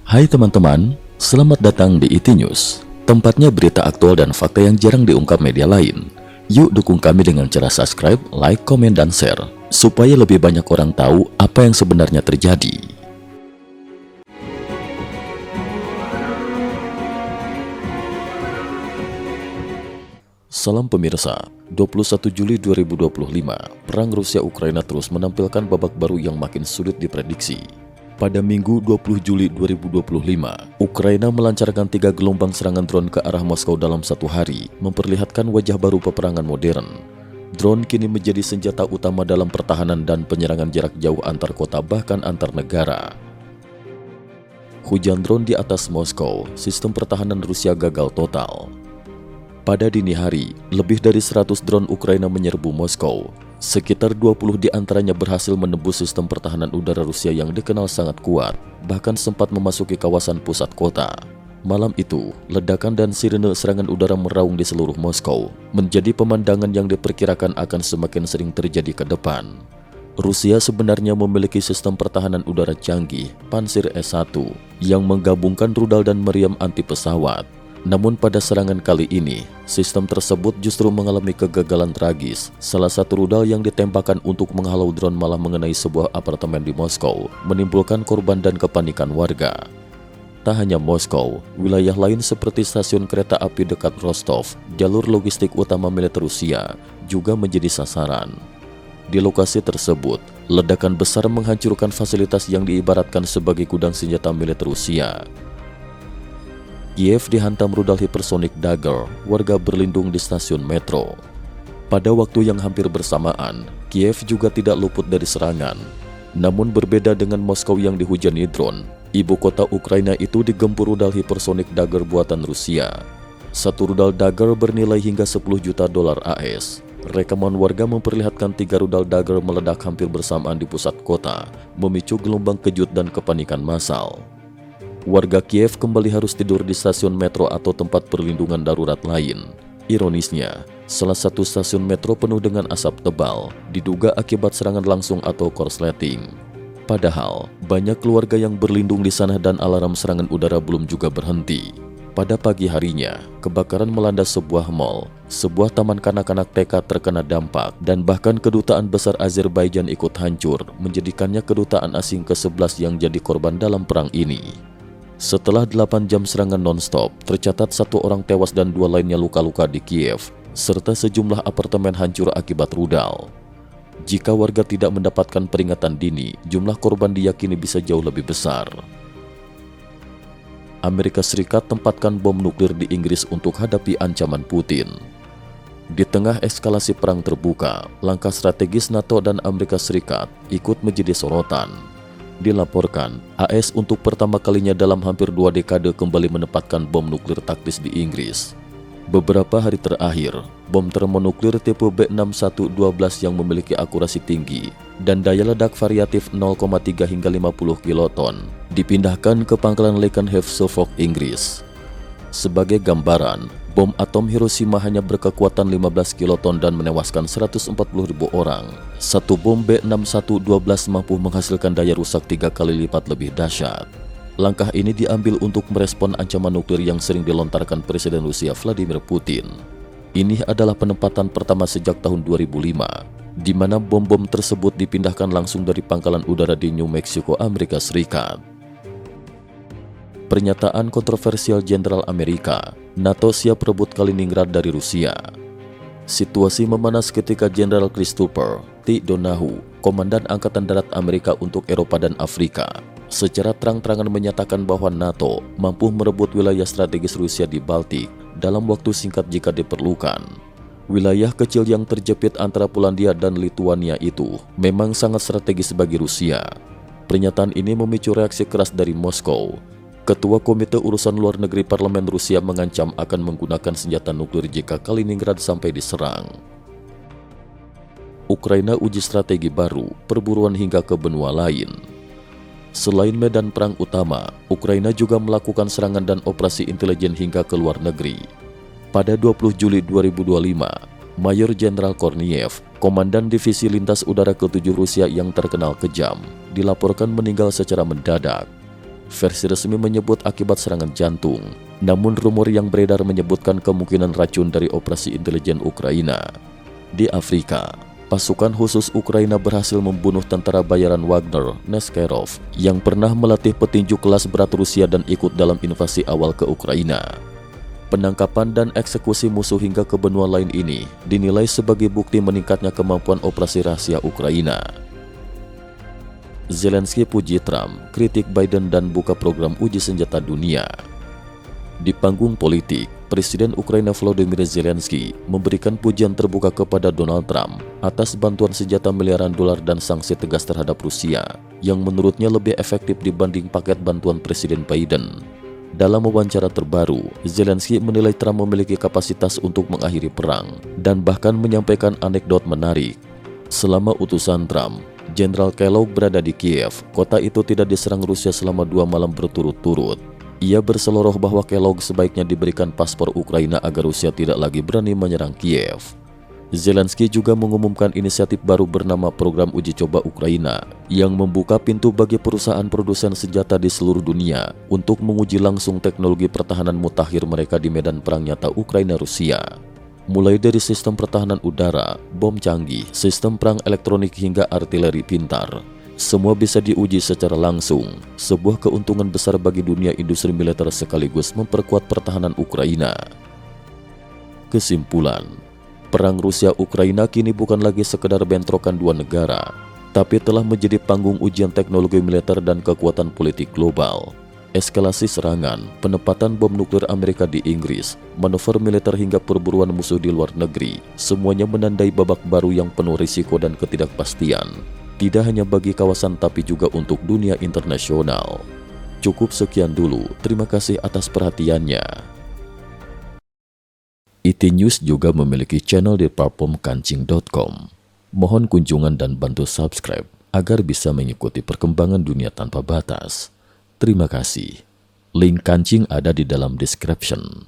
Hai teman-teman, selamat datang di IT News, tempatnya berita aktual dan fakta yang jarang diungkap media lain. Yuk dukung kami dengan cara subscribe, like, komen, dan share, supaya lebih banyak orang tahu apa yang sebenarnya terjadi. Salam pemirsa, 21 Juli 2025, perang Rusia-Ukraina terus menampilkan babak baru yang makin sulit diprediksi. Pada Minggu 20 Juli 2025, Ukraina melancarkan 3 gelombang serangan drone ke arah Moskow dalam satu hari, memperlihatkan wajah baru peperangan modern. Drone kini menjadi senjata utama dalam pertahanan dan penyerangan jarak jauh antar kota bahkan antar negara. Hujan drone di atas Moskow, sistem pertahanan Rusia gagal total. Pada dini hari, lebih dari 100 drone Ukraina menyerbu Moskow. Sekitar 20 di antaranya berhasil menembus sistem pertahanan udara Rusia yang dikenal sangat kuat, bahkan sempat memasuki kawasan pusat kota. Malam itu, ledakan dan sirene serangan udara meraung di seluruh Moskow, menjadi pemandangan yang diperkirakan akan semakin sering terjadi ke depan. Rusia sebenarnya memiliki sistem pertahanan udara canggih, Pansir S-1, yang menggabungkan rudal dan meriam anti pesawat. Namun pada serangan kali ini, sistem tersebut justru mengalami kegagalan tragis. Salah satu rudal yang ditembakkan untuk menghalau drone malah mengenai sebuah apartemen di Moskow, menimbulkan korban dan kepanikan warga. Tak hanya Moskow, wilayah lain seperti stasiun kereta api dekat Rostov, jalur logistik utama militer Rusia, juga menjadi sasaran. Di lokasi tersebut, ledakan besar menghancurkan fasilitas yang diibaratkan sebagai gudang senjata militer Rusia. Kiev dihantam rudal hipersonik Dagger, warga berlindung di stasiun metro. Pada waktu yang hampir bersamaan, Kiev juga tidak luput dari serangan. Namun berbeda dengan Moskow yang dihujani drone, ibu kota Ukraina itu digempur rudal hipersonik Dagger buatan Rusia. Satu rudal Dagger bernilai hingga 10 juta dolar AS. Rekaman warga memperlihatkan 3 rudal Dagger meledak hampir bersamaan di pusat kota, memicu gelombang kejut dan kepanikan massal. Warga Kiev kembali harus tidur di stasiun metro atau tempat perlindungan darurat lain. Ironisnya, salah satu stasiun metro penuh dengan asap tebal, diduga akibat serangan langsung atau korsleting. Padahal, banyak keluarga yang berlindung di sana dan alarm serangan udara belum juga berhenti. Pada pagi harinya, kebakaran melanda sebuah mal, sebuah taman kanak-kanak TK terkena dampak, dan bahkan kedutaan besar Azerbaijan ikut hancur, menjadikannya kedutaan asing ke-11 yang jadi korban dalam perang ini. Setelah 8 jam serangan non-stop, tercatat 1 orang tewas dan 2 lainnya luka-luka di Kiev, serta sejumlah apartemen hancur akibat rudal. Jika warga tidak mendapatkan peringatan dini, jumlah korban diyakini bisa jauh lebih besar. Amerika Serikat tempatkan bom nuklir di Inggris untuk hadapi ancaman Putin. Di tengah eskalasi perang terbuka, langkah strategis NATO dan Amerika Serikat ikut menjadi sorotan. Dilaporkan, AS untuk pertama kalinya dalam hampir 2 dekade kembali menempatkan bom nuklir taktis di Inggris. Beberapa hari terakhir, bom termonuklir tipe B6112 yang memiliki akurasi tinggi dan daya ledak variatif 0,3 hingga 50 kiloton dipindahkan ke pangkalan Lakenheath, Suffolk, Inggris. Sebagai gambaran, bom atom Hiroshima hanya berkekuatan 15 kiloton dan menewaskan 140.000 orang. Satu bom B6112 mampu menghasilkan daya rusak 3 kali lipat lebih dahsyat. Langkah ini diambil untuk merespon ancaman nuklir yang sering dilontarkan Presiden Rusia Vladimir Putin. Ini adalah penempatan pertama sejak tahun 2005, di mana bom-bom tersebut dipindahkan langsung dari pangkalan udara di New Mexico, Amerika Serikat. Pernyataan kontroversial Jenderal Amerika, NATO siap rebut Kaliningrad dari Rusia. Situasi memanas ketika Jenderal Christopher T. Donohue, Komandan Angkatan Darat Amerika untuk Eropa dan Afrika, secara terang-terangan menyatakan bahwa NATO mampu merebut wilayah strategis Rusia di Baltik dalam waktu singkat jika diperlukan. Wilayah kecil yang terjepit antara Polandia dan Lituania itu memang sangat strategis bagi Rusia. Pernyataan ini memicu reaksi keras dari Moskow. Ketua Komite Urusan Luar Negeri Parlemen Rusia mengancam akan menggunakan senjata nuklir jika Kaliningrad sampai diserang. Ukraina uji strategi baru, perburuan hingga ke benua lain. Selain medan perang utama, Ukraina juga melakukan serangan dan operasi intelijen hingga ke luar negeri. Pada 20 Juli 2025, Mayor Jenderal Korniev, Komandan Divisi Lintas Udara ke-7 Rusia yang terkenal kejam, dilaporkan meninggal secara mendadak. Versi resmi menyebut akibat serangan jantung, namun rumor yang beredar menyebutkan kemungkinan racun dari operasi intelijen Ukraina. Di Afrika, pasukan khusus Ukraina berhasil membunuh tentara bayaran Wagner, Neskerov, yang pernah melatih petinju kelas berat Rusia dan ikut dalam invasi awal ke Ukraina. Penangkapan dan eksekusi musuh hingga ke benua lain ini dinilai sebagai bukti meningkatnya kemampuan operasi rahasia Ukraina. Zelensky puji Trump, kritik Biden dan buka program uji senjata dunia. Di panggung politik, Presiden Ukraina Volodymyr Zelensky memberikan pujian terbuka kepada Donald Trump atas bantuan senjata miliaran dolar dan sanksi tegas terhadap Rusia, yang menurutnya lebih efektif dibanding paket bantuan Presiden Biden. Dalam wawancara terbaru, Zelensky menilai Trump memiliki kapasitas untuk mengakhiri perang dan bahkan menyampaikan anekdot menarik. Selama utusan Trump, Jenderal Kellogg berada di Kiev, kota itu tidak diserang Rusia selama 2 malam berturut-turut. Ia berseloroh bahwa Kellogg sebaiknya diberikan paspor Ukraina agar Rusia tidak lagi berani menyerang Kiev. Zelensky juga mengumumkan inisiatif baru bernama Program Uji Coba Ukraina yang membuka pintu bagi perusahaan produsen senjata di seluruh dunia untuk menguji langsung teknologi pertahanan mutakhir mereka di medan perang nyata Ukraina-Rusia. Mulai dari sistem pertahanan udara, bom canggih, sistem perang elektronik hingga artileri pintar, semua bisa diuji secara langsung, sebuah keuntungan besar bagi dunia industri militer sekaligus memperkuat pertahanan Ukraina. Kesimpulan, perang Rusia-Ukraina kini bukan lagi sekedar bentrokan dua negara, tapi telah menjadi panggung ujian teknologi militer dan kekuatan politik global. Eskalasi serangan, penempatan bom nuklir Amerika di Inggris, manuver militer hingga perburuan musuh di luar negeri, semuanya menandai babak baru yang penuh risiko dan ketidakpastian. Tidak hanya bagi kawasan tapi juga untuk dunia internasional. Cukup sekian dulu, terima kasih atas perhatiannya. IT News juga memiliki channel di platform kancing.com. Mohon kunjungan dan bantu subscribe agar bisa mengikuti perkembangan dunia tanpa batas. Terima kasih. Link kancing ada di dalam description.